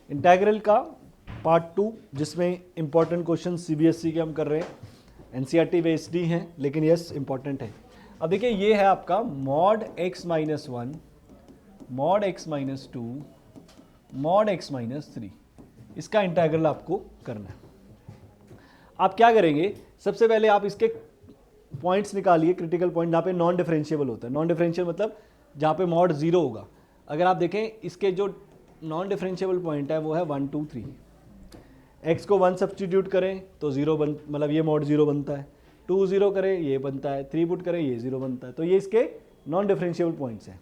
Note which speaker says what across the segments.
Speaker 1: Integral का part 2 जिसमें important question CBSE के हम कर रहे हैं, एनसीईआरटी बेस्ड ही हैं लेकिन यस इंपॉर्टेंट है। अब देखिए ये है आपका mod x minus 1, mod x minus 2, mod x minus 3, इसका इंटीग्रल आपको करना है। आप क्या करेंगे, सबसे पहले आप इसके पॉइंट्स निकालिए, क्रिटिकल पॉइंट जहाँ पे नॉन डिफरेंशिएबल होता है। नॉन डिफरेंशिएबल मतलब जहाँ पे मॉड 0 होगा। अगर आप देखें इसके जो नॉन डिफरेंशिएबल पॉइंट है वो है 1 2 3। x को 1 सब्सटीट्यूट करें तो 0 मतलब ये मॉड 0 बनता है, 2 0 करें ये बनता है, 3 पुट करें ये 0 बनता है। तो ये इसके नॉन डिफरेंशिएबल पॉइंट्स हैं।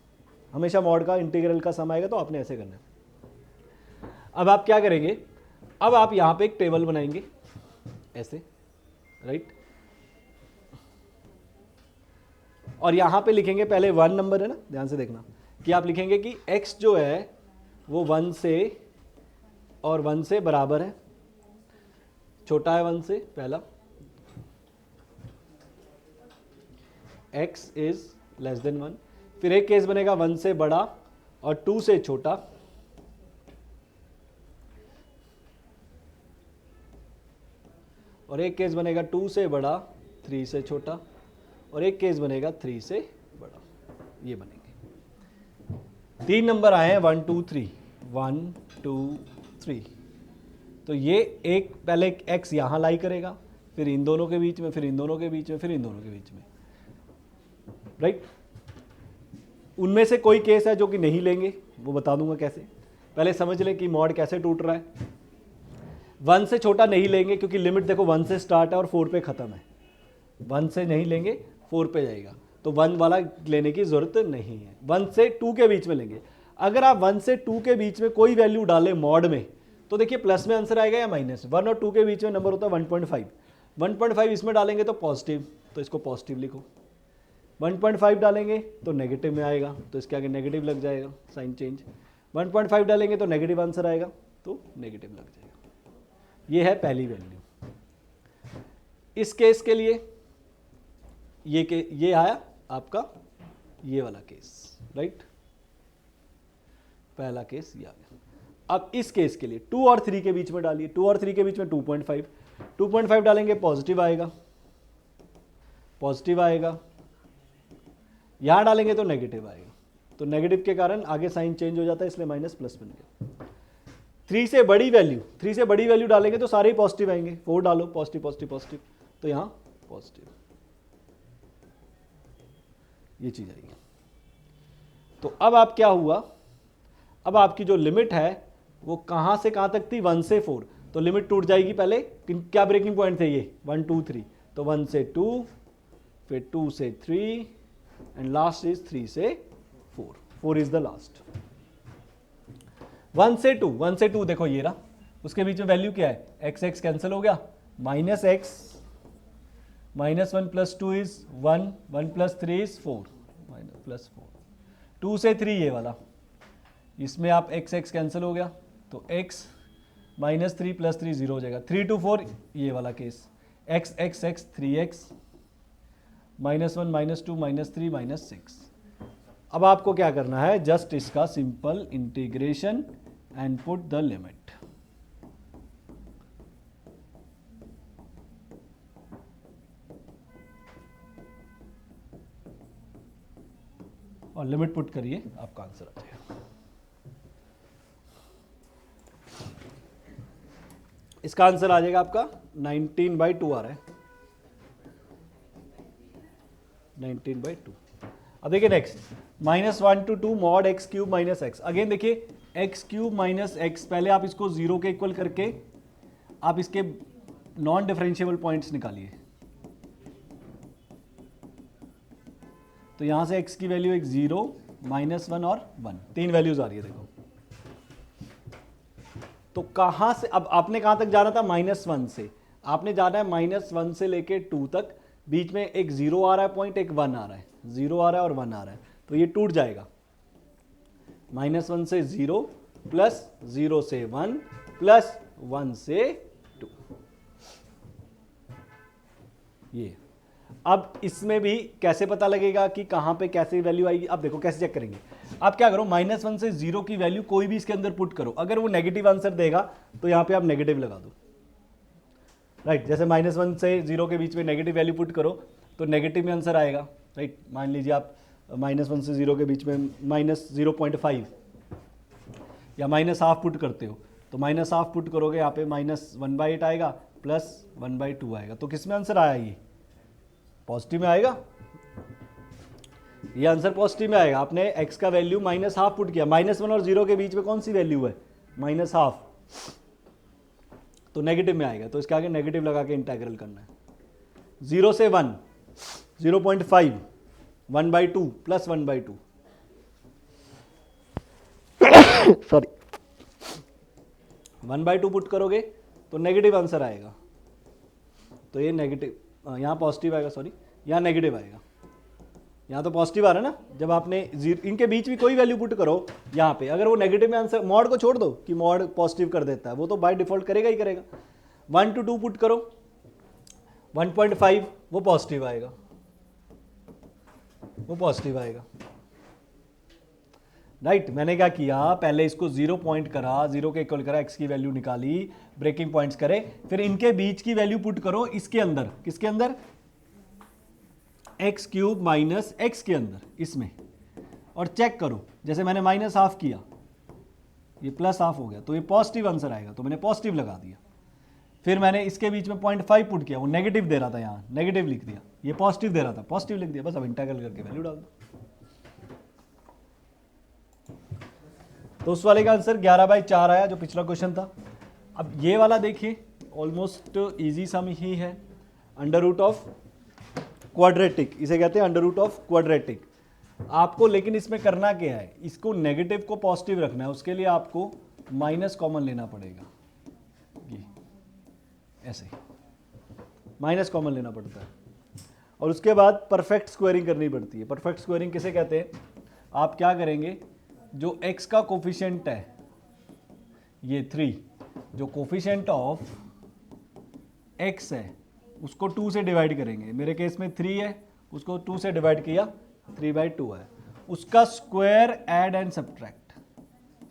Speaker 1: हमेशा मॉड का इंटीग्रल का सम आएगा तो आपने ऐसे करना है। अब आप क्या करेंगे, अब आप यहाँ पे एक टेबल बनाएंगे ऐसे, राइट, और यहाँ पे लिखेंगे पहले 1 नंबर है ना, ध्यान से देखना कि आप लिखेंगे कि x जो है वो 1 से और 1 से बराबर है, छोटा है 1 से, पहला x इज लेस देन 1। फिर एक केस बनेगा 1 से बड़ा और 2 से छोटा, और एक केस बनेगा 2 से बड़ा 3 से छोटा, और एक केस बनेगा 3 से बड़ा। ये बनेंगे 3 नंबर आए हैं 1 2 3, 1 2 3। तो ये एक पहले x यहां लाई करेगा, फिर इन दोनों के बीच में, फिर इन दोनों के बीच में, फिर इन दोनों के बीच में, राइट। उनमें से कोई केस है जो कि नहीं लेंगे, वो बता दूंगा कैसे। पहले समझ लें कि मॉड कैसे टूट रहा है। 1 से छोटा नहीं लेंगे क्योंकि लिमिट देखो 1 से स्टार्ट है और 4 पे खत्म है। 1 से नहीं लेंगे, 4 पे जाएगा, तो 1 वाला लेने की जरूरत नहीं है। 1 से 2 के बीच में लेंगे। अगर आप 1 से 2 के बीच में कोई वैल्यू डालें मॉड में तो देखिए प्लस में आंसर आएगा या माइनस। 1 और 2 के बीच में नंबर होता है 1.5। 1.5 इसमें डालेंगे तो पॉजिटिव, तो इसको पॉजिटिव लिखो। 1.5 डालेंगे तो नेगेटिव में आएगा, तो इसके आगे नेगेटिव लग जाएगा, साइन चेंज। 1.5 डालेंगे तो नेगेटिव आंसर आएगा, तो नेगेटिव लग जाएगा। ये है पहली वैल्यू। इस केस के लिए ये आया आपका ये वाला केस, राइट, पहला केस ये आ गया। अब इस केस के लिए 2 और 3 के बीच में डालिए। 2 और 3 के बीच में 2.5। 2.5 डालेंगे पॉजिटिव आएगा, पॉजिटिव आएगा। यहां डालेंगे तो नेगेटिव आएगा, तो नेगेटिव के कारण आगे साइन चेंज हो जाता है, इसलिए माइनस प्लस बन गया। 3 से बड़ी वैल्यू डालेंगे तो सारे ही पॉजिटिव आएंगे। 4 डालो, पॉजिटिव पॉजिटिव पॉजिटिव, तो यहां पॉजिटिव, ये चीज आएगी। तो अब आप क्या हुआ, अब आपकी जो लिमिट है वो कहां से कहां तक थी, 1 से 4, तो लिमिट टूट जाएगी। पहले क्या ब्रेकिंग पॉइंट थे ये, 1 2 3, तो 1 से 2, फिर 2 से 3 एंड लास्ट इज 3 से 4। 4 इज द लास्ट। 1 से 2 देखो ये रहा, उसके बीच में वैल्यू क्या है, x x कैंसिल हो गया, minus x, minus 1 plus 2 is 1, 1 plus 3 is 4, minus plus 4। 2 से 3 ये वाला, इसमें आप x x कैंसिल हो गया, तो x माइनस 3 प्लस 3 0 हो जाएगा। 3 to 4 ये वाला case, x x x 3x, minus 1 minus 2 minus 3 minus 6। अब आपको क्या करना है, जस्ट इसका simple integration and put the limit. और लिमिट पुट करिए, आपका आंसर आ जाएगा। इसका आंसर आ जाएगा आपका 19/2 आ रहा है, 19/2। अब देखिए next, -1 to 2 mod x cube minus x. Again देखिए x क्यूब माइनस एक्स, पहले आप इसको 0 के इक्वल करके आप इसके नॉन डिफरेंशिएबल पॉइंट्स निकालिए। तो यहां से x की वैल्यू एक 0, -1 और 1, 3 वैल्यूज आ रही है देखो। तो कहां से, अब आपने कहां तक जाना था, -1 से। आपने जाना है -1 से लेके 2 तक, बीच में एक 0 आ रहा है पॉइंट, एक 1 आ रहा है, 0 आ रहा है और 1 आ रहा है, तो ये टूट जाएगा। -1 से 0 प्लस 0 से 1 प्लस 1 से 2, ये। अब इसमें भी कैसे पता लगेगा कि कहां पे कैसे वैल्यू आएगी, अब देखो कैसे चेक करेंगे। आप क्या करो, -1 से 0 की वैल्यू कोई भी इसके अंदर पुट करो, अगर वो नेगेटिव आंसर देगा तो यहाँ पे आप नेगेटिव लगा दो, राइट। जैसे -1 से 0 के बीच में नेगेटिव वैल्यू पुट करो तो नेगेटिव में आंसर आएगा, राइट। मान लीजिए आप -1 से 0 के बीच में -0.5 या -½ पुट करते हो, तो -½ पुट करोगे यहाँ पे -1/8 आएगा प्लस 1/2 आएगा। तो किस में आंसर आया, ये पॉजिटिव में आएगा, ये आंसर पॉजिटिव में आएगा। आपने x का वैल्यू -½ पुट किया, -1 और 0 के बीच में कौन सी वैल्यू है, -½ तो नेगेटिव में आएगा। तो इसके आगे नेगेटिव लगा के इंटीग्रल करना है। 0 से 1 0.5 1/2 प्लस 1/2 सॉरी 1/2 पुट करोगे तो नेगेटिव आंसर आएगा। तो ये नेगेटिव, यहाँ पॉजिटिव आएगा, सॉरी यहाँ नेगेटिव आएगा। यहाँ तो पॉजिटिव आ रहा है ना, जब आपने इनके बीच भी कोई वैल्यू पुट करो यहाँ पे, अगर वो नेगेटिव में आंसर, मॉड को छोड़ दो कि मॉड पॉजिटिव कर देता है, वो तो बाय डिफॉल्ट करेगा ही करेगा। 1 to 2 पुट करो, 1.5 वो पॉजिटिव आएगा, वो पॉजिटिव आएगा, राइट। मैंने क्या किया, पहले इसको 0 पॉइंट करा, 0 के इक्वल करा, x की वैल्यू निकाली, ब्रेकिंग पॉइंट्स करे, फिर इनके बीच की वैल्यू पुट करो इसके अंदर, किसके अंदर, x³ माइनस x के अंदर, इसमें, और चेक करो। जैसे मैंने -½ किया, ये +½ हो गया, तो ये पॉजिटिव आंसर आएगा, तो मैंने पॉजिटिव लगा दिया। फिर मैंने इसके बीच में 0.5 पुट किया, वो नेगेटिव दे रहा था, यहाँ नेगेटिव लिख दिया, ये पॉजिटिव दे रहा था, पॉजिटिव लिख दिया, बस। अब इंटीग्रल करके वैल्यू डाल दो। तो उस वाले का आंसर 11/4 आया, जो पिछला क्वेश्चन था। अब ये वाला देखिए, ऑलमोस्ट इजी सम ही है, अंडर रूट ऑफ क्वाड्रेटिक, इसे कहते हैं अंडर रूट ऑफ क्वाड्रेटिक। आपको लेकिन इसमें करना क्या है, इसको नेगेटिव को पॉजिटिव रखना है, उसके लिए आपको माइनस कॉमन लेना पड़ेगा, ये ऐसे माइनस कॉमन लेना पड़ता है, और उसके बाद परफेक्ट स्क्वायरिंग करनी पड़ती है। परफेक्ट स्क्वायरिंग किसे कहते हैं, आप क्या करेंगे, जो x का कोफिशिएंट है ये 3, जो कोफिशिएंट ऑफ x है उसको 2 से डिवाइड करेंगे। मेरे केस में 3 है, उसको 2 से डिवाइड किया, 3/2 है। उसका square add and subtract,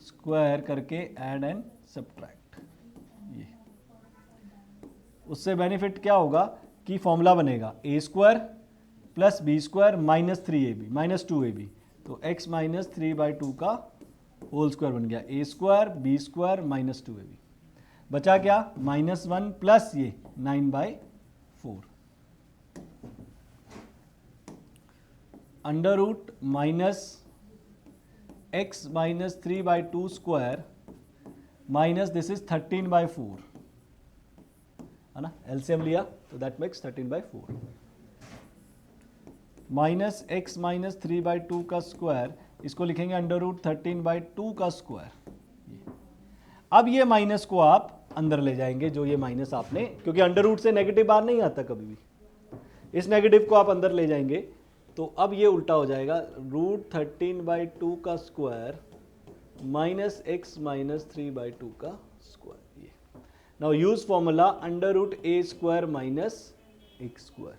Speaker 1: square करके ऐड एंड सब्ट्रैक्ट, ये उससे बेनिफिट क्या होगा कि फॉर्मूला बनेगा a² plus b² minus 3ab minus 2ab, तो x माइनस 3/2 का होल स्क्वायर बन गया, a² b² माइनस 2ab। बचा क्या, -1 प्लस ये 9/4 under root minus x minus 3/2 square minus this is 13/4, है ना, एलसीएम लिया तो that makes 13/4 minus x minus 3/2 का स्क्वायर, इसको लिखेंगे अंडर रूट 13/2 का स्क्वायर। अब ये माइनस को आप अंदर ले जाएंगे, जो ये माइनस आपने, क्योंकि अंडर रूट से नेगेटिव बाहर नहीं आता कभी भी, इस नेगेटिव को आप अंदर ले जाएंगे, तो अब ये उल्टा हो जाएगा, रूट 13/2 का स्क्वायर माइनस x माइनस 3/2 का स्क्वायर। ये now use formula under root a² minus x²,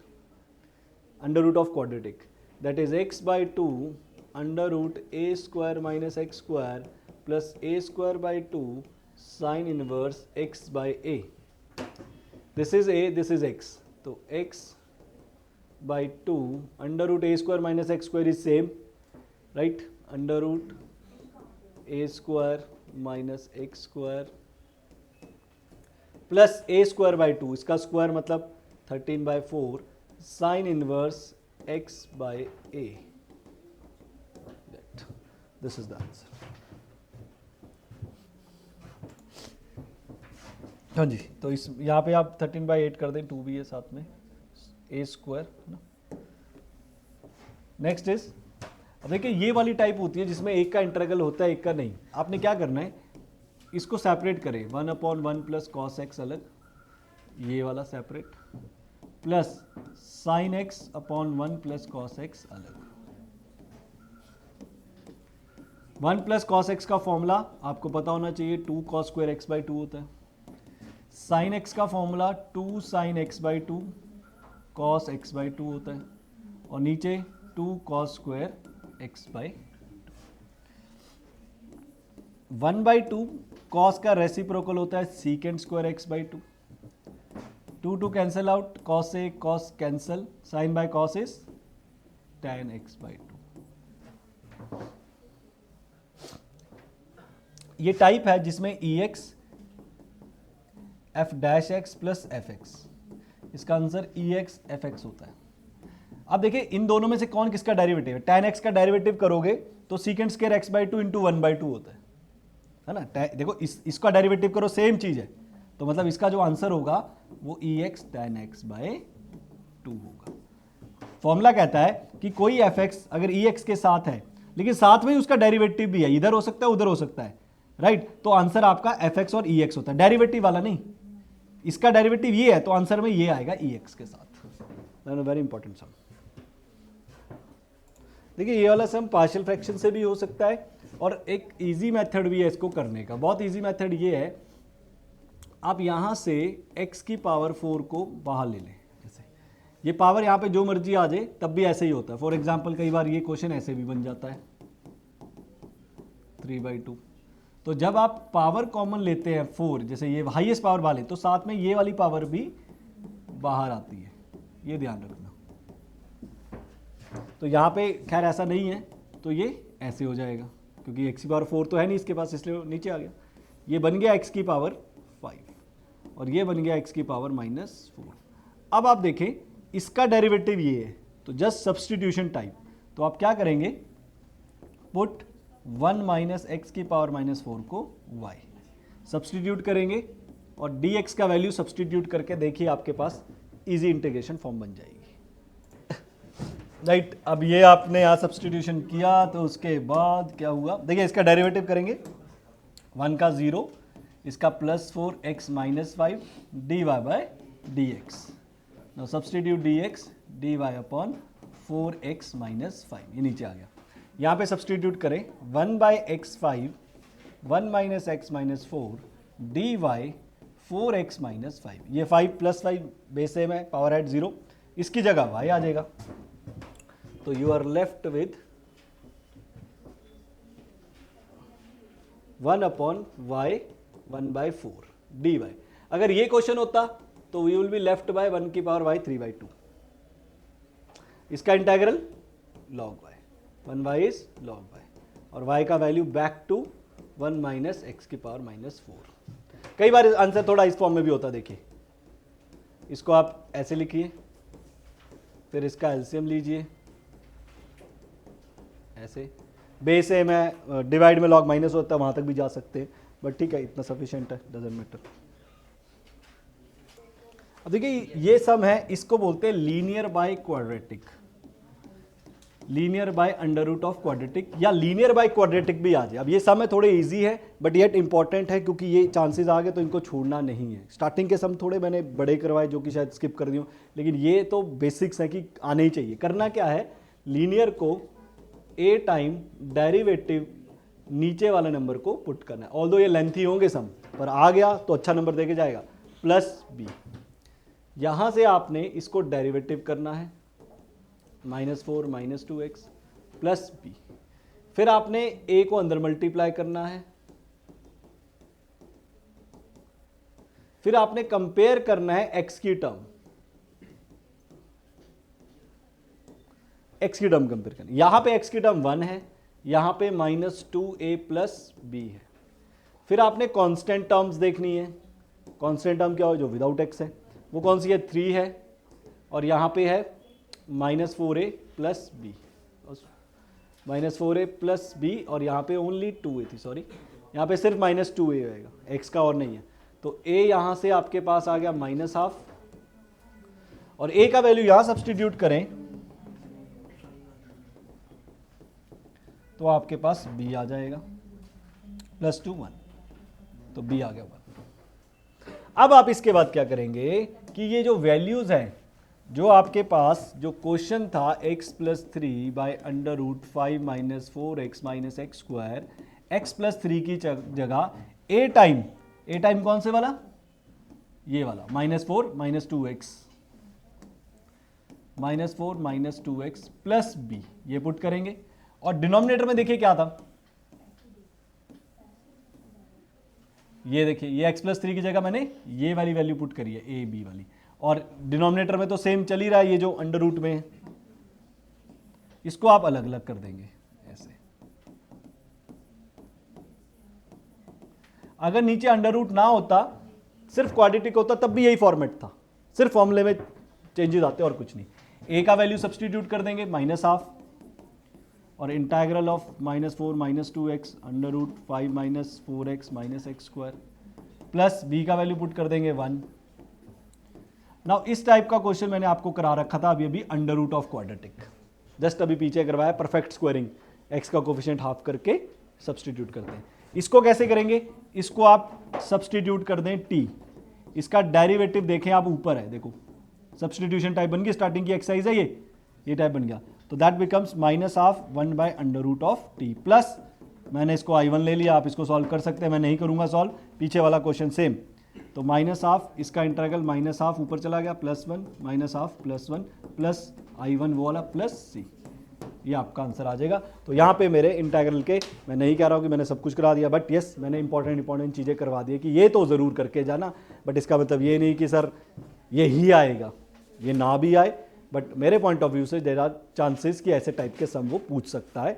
Speaker 1: under root of quadratic, that is x/2 under root a² minus x² plus a²/2 sine inverse x/a। This is a, this is x, तो x/2 under root a² minus x² is same, right, under root a² minus x² plus a²/2, इसका square मतलब 13/4 sine inverse x/a। This is the answer. हाँ जी, तो इस यहाँ पे आप 13/8 कर दें, 2 भी है साथ में, a², है ना। नेक्स्ट इज, अब देखिए ये वाली टाइप होती है जिसमें एक का इंटीग्रल होता है, एक का नहीं। आपने क्या करना है, इसको सेपरेट करें, 1/1 प्लस cos x अलग, ये वाला separate, plus sine x/1 plus cos x अलग। 1 प्लस cos x का फॉर्मूला आपको पता होना चाहिए, 2 cos² x/2 होता है। साइन x का formula 2 sine x/2 cos x/2 होता है, और नीचे 2 cos² x/2। 1/2 कॉस का रेसिप्रोकल होता है secant square x by two, 2 cancel out, cos से cos cancel, sine by cos is tan x by two. ये टाइप है जिसमें ex f dash x plus f x, इसका आंसर ex fx होता है। अब देखिए इन दोनों में से कौन किसका डेरिवेटिव है, tan x का डेरिवेटिव करोगे तो सीकेंड square x by two into 1/2 होता है ना। देखो इसका डेरिवेटिव करो सेम चीज है, तो मतलब इसका जो आंसर होगा वो ex tan x by to होगा। फॉर्मूला कहता है कि कोई fx अगर ex के साथ है लेकिन साथ में ही उसका डेरिवेटिव भी है, इधर हो सकता है उधर हो सकता है, राइट, तो आंसर आपका fx और ex होता है, डेरिवेटिव वाला नहीं। इसका डेरिवेटिव ये है तो आंसर में ये आएगा ex के साथ। वेरी इंपॉर्टेंट सम। देखिए ये वाला सम पार्शियल फ्रैक्शन से भी हो सकता है और एक इजी मेथड भी है इसको करने का। बहुत इजी मेथड ये है, आप यहां से x की पावर 4 को बाहर ले लें, जैसे ये पावर यहां पे जो मर्जी आ जाए तब भी ऐसे ही होता है। फॉर एग्जांपल कई बार ये क्वेश्चन ऐसे भी बन जाता है 3/2। तो जब आप पावर कॉमन लेते हैं 4, जैसे ये हाईएस्ट पावर वाले, तो साथ में ये वाली पावर भी बाहर आती है, ये ध्यान रखना। तो यहाँ पे खैर ऐसा नहीं है तो ये ऐसे हो जाएगा क्योंकि x की पावर 4 तो है नहीं इसके पास, इसलिए नीचे आ गया। ये बन गया x की पावर 5 और ये बन गया x की पावर -4। अब आप देखें इसका डेरिवेटिव ये है, तो जस्ट सब्स्टिट्यूशन टाइप। तो आप क्या करेंगे, पुट 1 माइनस एक्स की पावर -4 को y सब्स्टिट्यूट करेंगे और dx का वैल्यू सब्स्टिट्यूट करके देखिए आपके पास इजी इंटीग्रेशन फॉर्म बन जाएगी, राइट। अब ये आपने यहाँ सब्स्टिट्यूशन किया तो उसके बाद क्या हुआ, देखिए इसका डेरिवेटिव करेंगे 1 का 0, इसका +4x - 5 dy by dx। Now substitute dx dy upon 4x - 5, ये नीचे आ गया। यहाँ पे सब्स्टिट्यूट करें 1/x5 1 - x - 4 dy 4x - 5, ये 5 + 5 बेस सेम है, पावर एट 0, इसकी जगह y आ जाएगा। तो you are left with 1 upon y 1/4 dy। अगर ये क्वेश्चन होता तो we will be left by 1 की पावर y 3/2, इसका integral log y, 1y is log y और y का value back to 1 minus x की पावर -4। कई बार आंसर थोड़ा इस फॉर्म में भी होता है, देखिए इसको आप ऐसे लिखिए, फिर इसका एलसीएम लीजिए ऐसे, बेस सेम है, डिवाइड में लॉग माइनस होता है, वहां तक भी जा सकते हैं, बट ठीक है इतना सफिशिएंट है, डजंट मैटर। अब देखिए ये सम है, इसको बोलते हैं linear by quadratic, linear by under root of quadratic या लीनियर बाय क्वाड्रेटिक भी आ जाए। अब ये सम है थोड़े इजी है बट येट इंपॉर्टेंट है क्योंकि ये चांसेस आ गए तो इनको छोड़ना नहीं है। स्टार्टिंग के सम थोड़े मैंने बड़े करवाए जो कि शायद स्किप कर दियो, लेकिन ये तो बेसिक्स है कि आने ही चाहिए। करना क्या है, लीनियर को ए टाइम डेरिवेटिव नीचे वाले नंबर को पुट करना है। ऑल्दो ये लेंथी होंगे सम, पर आ गया तो अच्छा नंबर देके जाएगा, +b। यहां से आपने इसको डेरिवेटिव करना है -4 - 2x +b, फिर आपने a को अंदर मल्टीप्लाई करना है, फिर आपने कंपेयर करना है x की टर्म, x की टर्म कंपेयर करनी। यहां पे x की टर्म 1 है, यहां पे -2a + b है। फिर आपने कांस्टेंट टर्म्स देखनी है। कांस्टेंट टर्म क्या हो, जो विदाउट x है, वो कौन सी है, 3 है, और यहां पे है -4a + b, -4a + b, और यहाँ पे ओनली 2a थी, सॉरी यहाँ पे सिर्फ -2a आएगा, x का और नहीं है। तो a यहाँ से आपके पास आ गया -½ और a का वैल्यू यहाँ सब्स्टिट्यूट करें तो आपके पास b आ जाएगा +2 1, तो b आ गया 1। अब आप इसके बाद क्या करेंगे कि ये जो वैल्यूज हैं, जो आपके पास जो क्वेश्चन था x + 3 by under root 5 - 4x - x², x + 3 की जगह a टाइम कौन से वाला, ये वाला -4 - 2x, -4 - 2x + b, ये पुट करेंगे। और डिनोमिनेटर में देखिए क्या था, ये देखिए, ये x+3 की जगह मैंने ये वाली वैल्यू पुट करी है, a b वाली, और डिनोमिनेटर में तो सेम चल ही रहा है, ये जो अंडर रूट में है, इसको आप अलग अलग कर देंगे ऐसे। अगर नीचे अंडर रूट ना होता, सिर्फ क्वाड्रेटिक होता, तब भी यही फॉर्मेट था, सिर्फ फॉर्मूले में चेंजेस आते और कुछ नहीं। a का वैल्यू सब्सटीट्यूट कर देंगे -½ और integral of -4 -2x under root 5 -4x -x² plus b का वैल्यू पुट कर देंगे 1। नाउ इस टाइप का क्वेश्चन मैंने आपको करा रखा था अभी under root of quadratic, just अभी पीछे करवाया परफेक्ट स्क्वायरिंग, x का कोफिशिएंट हाफ करके सब्सटीट्यूट करते हैं। इसको कैसे करेंगे, इसको आप सब्सटीट्यूट कर दें t, इसका डेरिवेटिव देखें आप ऊपर है, देखो सब्सटीट्यूशन टाइप बन गई, स्टार्टिंग की एक्सरसाइज है ये टाइप बन गया, तो दैट बिकम्स -½ 1/√t प्लस मैंने इसको I1 ले लिया, आप इसको सॉल्व कर सकते हैं, मैं नहीं करूंगा सॉल्व, पीछे वाला क्वेश्चन सेम, तो -½ इसका इंटीग्रल -½ ऊपर चला गया +1 -½ +1 प्लस I1 वो वाला प्लस c, ये आपका आंसर आ जाएगा। तो यहाँ पे मेरे इंटीग्रल के, मैं नहीं कह रहा हूँ कि मैंने सब कुछ करा दिया, बट यस मैंने इंपॉर्टेंट चीज़ें करवा दी कि ये तो ज़रूर करके जाना, बट इसका मतलब ये नहीं कि सर ये ही आएगा, ये ना भी आए, बट मेरे पॉइंट ऑफ व्यू से देयर आर चांसेस कि ऐसे टाइप के सम वो पूछ सकता है,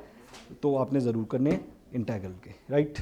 Speaker 1: तो आपने ज़रूर करने इंटीग्रल के, राइट।